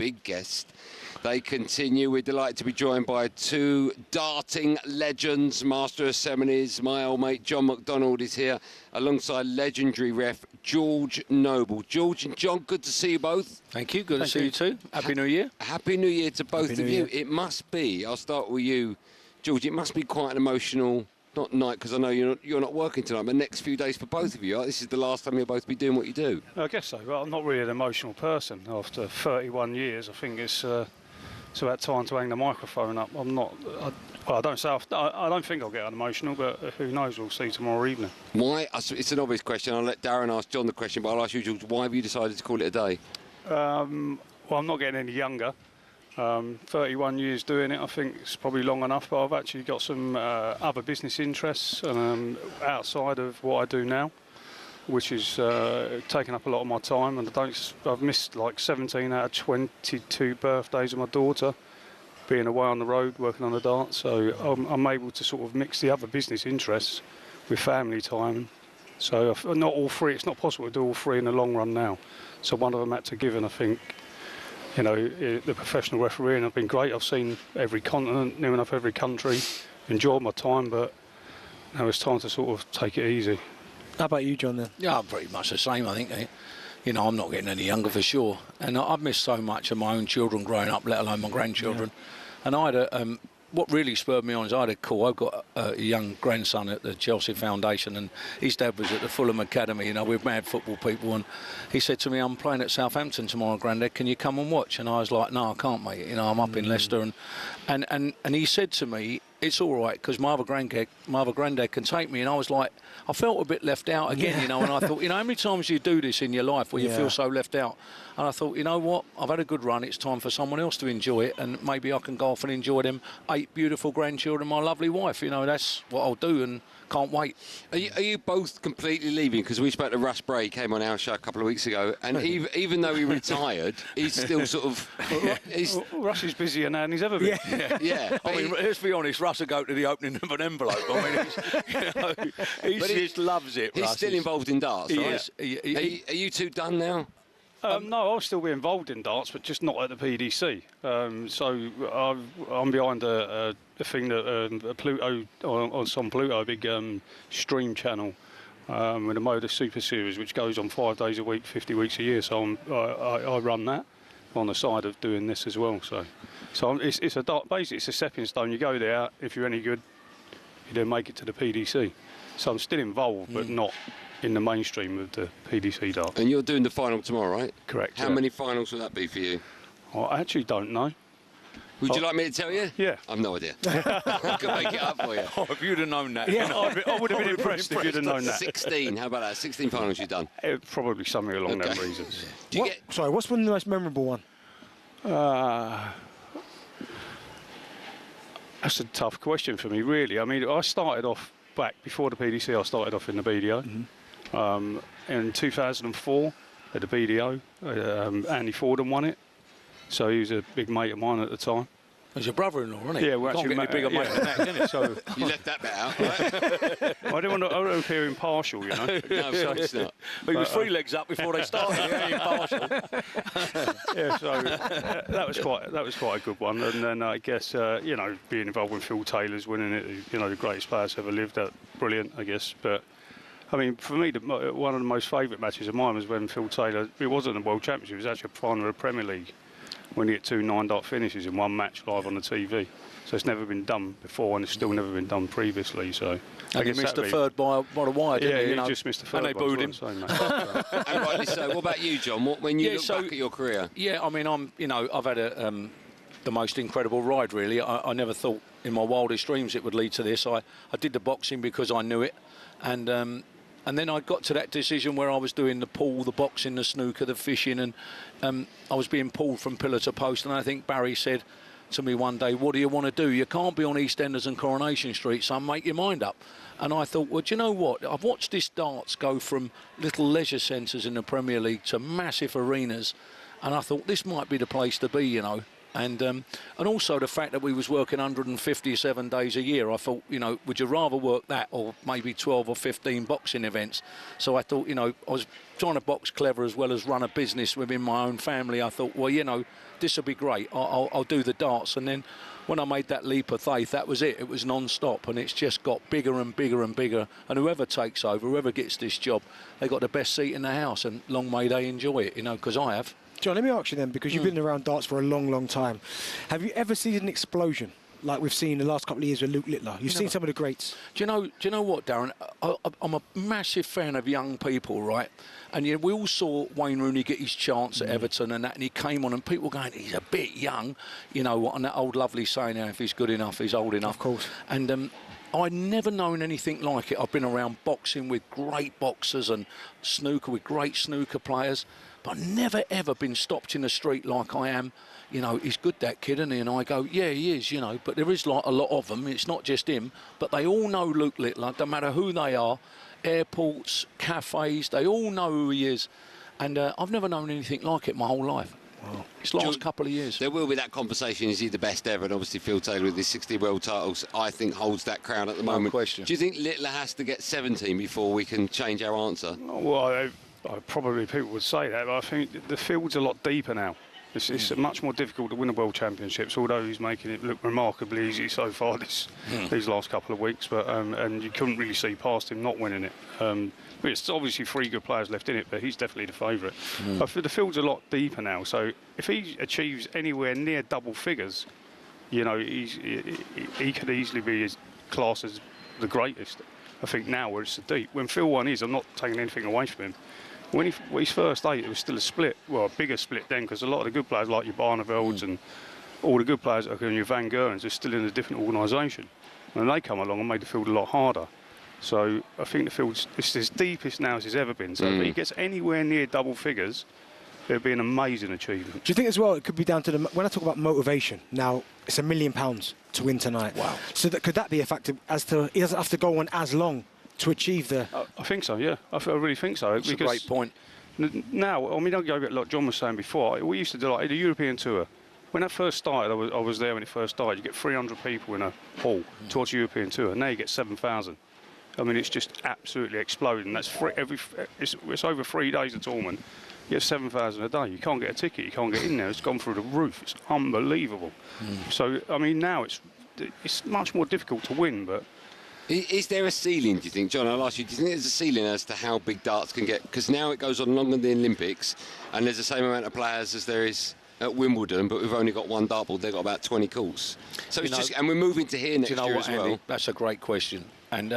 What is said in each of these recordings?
big guest. They continue. We're delighted to be joined by two darting legends, Master of Ceremonies. My old mate John McDonald is here alongside legendary ref George Noble. George and John, good to see you both. Thank you. Good to see you too. Happy New Year. Happy New Year to both of you. It must be, I'll start with you, George, it must be quite an emotional, not night, because I know you're not working tonight, but next few days for both of you. This is the last time you'll both be doing what you do. I guess so. Well, I'm not really an emotional person. After 31 years, I think it's about time to hang the microphone up. I'm not. I don't think I'll get emotional, but who knows? We'll see tomorrow evening. Why? It's an obvious question. I'll let Darren ask John the question, but I'll ask you, George. Why have you decided to call it a day? Well, I'm not getting any younger. 31 years doing it, I think it's probably long enough. But I've actually got some other business interests outside of what I do now, which is taking up a lot of my time, and I've missed like 17 out of 22 birthdays of my daughter, being away on the road working on the darts. So I'm able to sort of mix the other business interests with family time. So not all three. It's not possible to do all three in the long run now. So one of them had to give, and I think, you know, the professional refereeing have been great. I've seen every continent, near enough every country, enjoyed my time, but now it's time to sort of take it easy. How about you, John, then? Yeah, I'm pretty much the same, I think. You know, I'm not getting any younger for sure. And I've missed so much of my own children growing up, let alone my grandchildren. Yeah. And I had what really spurred me on is I had a call. I've got a young grandson at the Chelsea Foundation, and his dad was at the Fulham Academy. You know, we're mad football people. And he said to me, I'm playing at Southampton tomorrow, Grandad. Can you come and watch? And I was like, no, I can't, mate. You know, I'm up in Leicester. And he said to me, it's all right, because my other granddad can take me. And I was like, I felt a bit left out again, you know, and I thought, you know, how many times do you do this in your life where you feel so left out? And I thought, you know what, I've had a good run, it's time for someone else to enjoy it, and maybe I can go off and enjoy them 8 beautiful grandchildren, my lovely wife, you know, that's what I'll do, and can't wait. Are you both completely leaving? Because we spoke to Russ Bray, came on our show a couple of weeks ago, and even though he retired, he's still sort of... Russ is busier now than he's ever been. Yeah. I mean, let's be honest, Russ will go to the opening of an envelope. I mean, he just loves it, He's Russ. still involved in darts, right? Yes. Are you two done now? No, I'll still be involved in darts, but just not at the PDC. So I'm behind a thing that Pluto on Pluto, a big stream channel with a Motor Super Series, which goes on 5 days a week, 50 weeks a year. So I run that on the side of doing this as well. So it's a dart. Basically, it's a stepping stone. You go there. If you're any good, you then make it to the PDC. So I'm still involved, but not in the mainstream of the PDC dart. And you're doing the final tomorrow, right? Correct. How many finals will that be for you? I actually don't know. Would you like me to tell you? Yeah. I've no idea. I could make it up for you. Oh, if you'd have known that. Yeah, I would have been impressed if you'd have known that. 16, how about that? 16 finals you've done? Probably something along those reasons. Sorry, what's been the most memorable one? That's a tough question for me, really. I mean, I started off back before the PDC. I started off in the BDO. In 2004 at the BDO, Andy Fordham won it. So he was a big mate of mine at the time. It was your brother-in-law, wasn't he? Yeah, we're actually can't get any bigger mate than that, can it? So you left that bit out, right? I don't want to appear impartial, you know. No, of course not. But he was 3 legs up before they started. Impartial. Yeah, so that was quite a good one. And then I guess you know, being involved with Phil Taylor's winning it, you know, the greatest players ever lived. That brilliant, I guess. But I mean, for me, one of the most favourite matches of mine was when Phil Taylor. It wasn't the World Championship; it was actually a final of the Premier League, when he hit 2 9-dot finishes in one match live on the TV. So it's never been done before, and it's still never been done previously. So and he missed the third by the wire, didn't he? Yeah, he just missed the third. And they booed him. And rightly so. What about you, John? When you look back at your career? Yeah, I mean, I've had the most incredible ride, really. I never thought in my wildest dreams it would lead to this. I did the boxing because I knew it, and then I got to that decision where I was doing the pool, the boxing, the snooker, the fishing, and I was being pulled from pillar to post. And I think Barry said to me one day, what do you want to do? You can't be on EastEnders and Coronation Street, so make your mind up. And I thought, well, do you know what? I've watched this darts go from little leisure centres in the Premier League to massive arenas, and I thought this might be the place to be, you know. and also the fact that we was working 157 days a year. I thought, you know, would you rather work that or maybe 12 or 15 boxing events? So I thought, you know, I was trying to box clever as well as run a business within my own family. I thought, well, you know, this will be great. I'll do the darts. And then when I made that leap of faith, that was it. It was non-stop, and it's just got bigger and bigger and bigger. And whoever takes over, whoever gets this job, they got the best seat in the house, and long may they enjoy it, you know, because I have. John, let me ask you then, because you've been around darts for a long, long time. Have you ever seen an explosion like we've seen the last couple of years with Luke Littler? You've seen some of the greats. Do you know what, Darren? I'm a massive fan of young people, right? And yeah, we all saw Wayne Rooney get his chance at Everton and that, and he came on, and people going, he's a bit young, you know, and that old lovely saying, if he's good enough, he's old enough. Of course. And I'd never known anything like it. I've been around boxing with great boxers and snooker with great snooker players, but I've never ever been stopped in the street like I am. You know, he's good, that kid, isn't he? And I go, yeah, he is, you know, but there is like a lot of them. It's not just him, but they all know Luke Littler, no matter who they are. Airports, cafes, they all know who he is. And I've never known anything like it my whole life. Wow. It's last couple of years. There will be that conversation, is he the best ever? And obviously Phil Taylor with his 60 world titles, I think, holds that crown at the moment. Question. Do you think Littler has to get 17 before we can change our answer? Well, probably people would say that, but I think the field's a lot deeper now. It's much more difficult to win the World Championships, although he's making it look remarkably easy so far these last couple of weeks. But and you couldn't really see past him not winning it. But it's obviously 3 good players left in it, but he's definitely the favourite. But the field's a lot deeper now, so if he achieves anywhere near double figures, you know, he could easily be as classed as the greatest. I think now where it's deep. When Phil won his, I'm not taking anything away from him. When he's first 8, it was still a split. Well, a bigger split then, because a lot of the good players, like your Barnevelds and all the good players, and your Van Geurens, are still in a different organisation. And they come along and made the field a lot harder. So I think the field's as deepest now as it's ever been. So if he gets anywhere near double figures, it would be an amazing achievement. Do you think as well it could be down to when I talk about motivation, now it's £1 million to win tonight. Wow. So could that be a factor as to he doesn't have to go on as long to achieve the... I think so, yeah. I really think so. That's a great point. Now, I mean, don't go like John was saying before. We used to do like the European tour. When that first started, I was there when it first started. You get 300 people in a hall towards the European tour. Now you get 7,000. I mean, it's just absolutely exploding. That's it's over 3 days of tournament. You get 7,000 a day. You can't get a ticket. You can't get in there. It's gone through the roof. It's unbelievable. So, I mean, now it's much more difficult to win, but... Is there a ceiling, do you think, John? I'll ask you, do you think there's a ceiling as to how big darts can get? Because now it goes on longer than the Olympics, and there's the same amount of players as there is at Wimbledon, but we've only got one dartboard. They've got about 20 courts. So it's just, and we're moving to here next year as well. Andy, that's a great question, and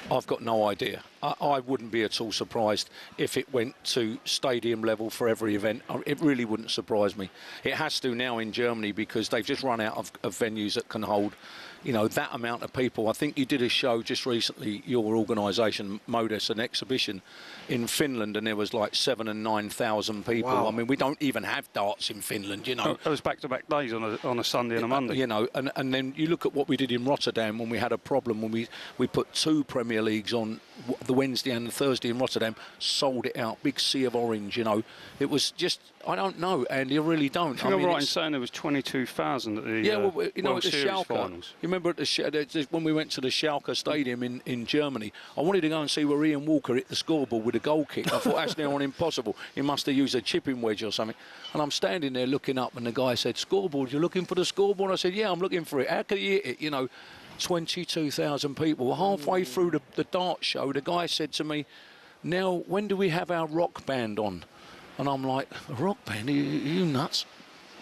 I've got no idea. I wouldn't be at all surprised if it went to stadium level for every event. It really wouldn't surprise me. It has to now in Germany because they've just run out of venues that can hold, you know, that amount of people. I think you did a show just recently, your organisation, Modus, an exhibition in Finland, and there was like 7,000 and 9,000 people. Wow. I mean, we don't even have darts in Finland, you know. It was back-to-back days on a Sunday and a Monday. You know, and then you look at what we did in Rotterdam when we had a problem, when we put 2 Premier Leagues on the Wednesday and the Thursday in Rotterdam, sold it out, big sea of orange, you know. It was just, I don't know, Andy, I really don't. I mean, you're right in saying there was 22,000 at the you know, World at the Series Schalke finals. You remember when we went to the Schalke Stadium in Germany, I wanted to go and see where Ian Walker hit the scoreboard with a goal kick. I thought, that's near on impossible. He must have used a chipping wedge or something. And I'm standing there looking up, and the guy said, scoreboard, you're looking for the scoreboard? I said, yeah, I'm looking for it. How could he hit it, you know? 22,000 people. Halfway through the dart show, the guy said to me, now, when do we have our rock band on? And I'm like, a rock band? Are you nuts?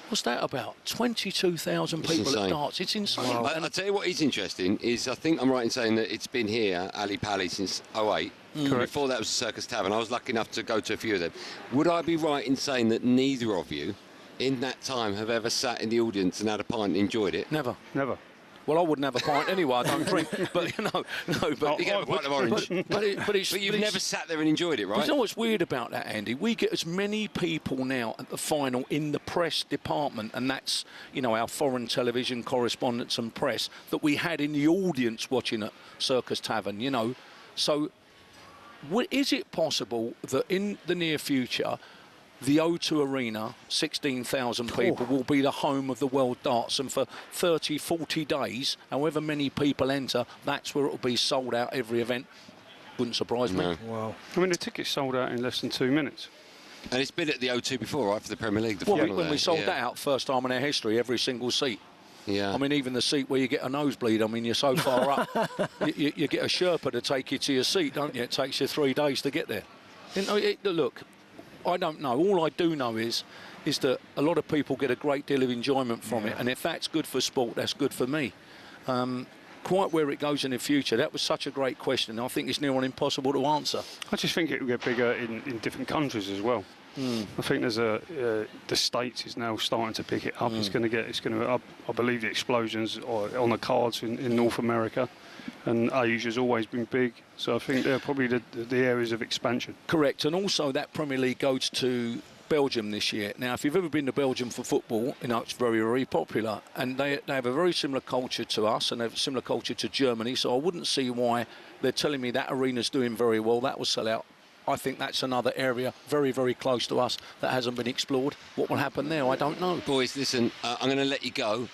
What's that about? 22,000 people at darts. It's insane. Wow. I'll tell you what is interesting is, I think I'm right in saying that it's been here, Ali Palace, since 08. Before that was the Circus Tavern. I was lucky enough to go to a few of them. Would I be right in saying that neither of you, in that time, have ever sat in the audience and had a pint and enjoyed it? Never. Never. Well, I wouldn't have a pint anyway. I don't drink. But no. But you get a pint of orange. But you've never sat there and enjoyed it, right? You know what's weird about that, Andy? We get as many people now at the final in the press department, and that's, you know, our foreign television correspondents and press, that we had in the audience watching at Circus Tavern, you know. So is it possible that in the near future the O2 Arena, 16,000 people, will be the home of the world darts, and for 30, 40 days, however many people enter, that's where it will be sold out every event. Wouldn't surprise me. Wow. I mean, the tickets sold out in less than 2 minutes. And it's been at the O2 before, right, for the Premier League? Well, final when we there. sold that out, first time in our history, every single seat. Yeah. I mean, even the seat where you get a nosebleed, I mean, you're so far up, you get a Sherpa to take you to your seat, don't you? It takes you 3 days to get there. You know, look, I don't know. All I do know is that a lot of people get a great deal of enjoyment from it, and if that's good for sport, that's good for me. Quite where it goes in the future, that was such a great question. I think it's near on impossible to answer. I just think it will get bigger in different countries as well. I think there's the States is now starting to pick it up. It's going to up. I believe the explosions are on the cards in North America, and Asia's always been big. So I think they're probably the areas of expansion. Correct, and also that Premier League goes to Belgium this year. Now, if you've ever been to Belgium for football, you know it's very, very popular, and they have a very similar culture to us, and they have a similar culture to Germany. So I wouldn't see why they're telling me that arena's doing very well. That will sell out. I think that's another area very, very close to us that hasn't been explored. What will happen there, I don't know. Boys, listen, I'm going to let you go.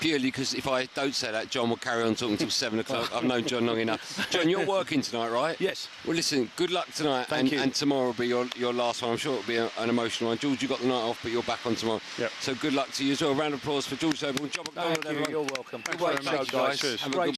Purely because if I don't say that, John will carry on talking until 7 o'clock. I've known John long enough. John, you're working tonight, right? Yes. Well, listen, good luck tonight. Thank you. And tomorrow will be your last one. I'm sure it'll be an emotional one. George, you got the night off, but you're back on tomorrow. Yep. So good luck to you as well. Round of applause for George Noble and John McDonald. Thank you. You're welcome. Great show, guys. Have a good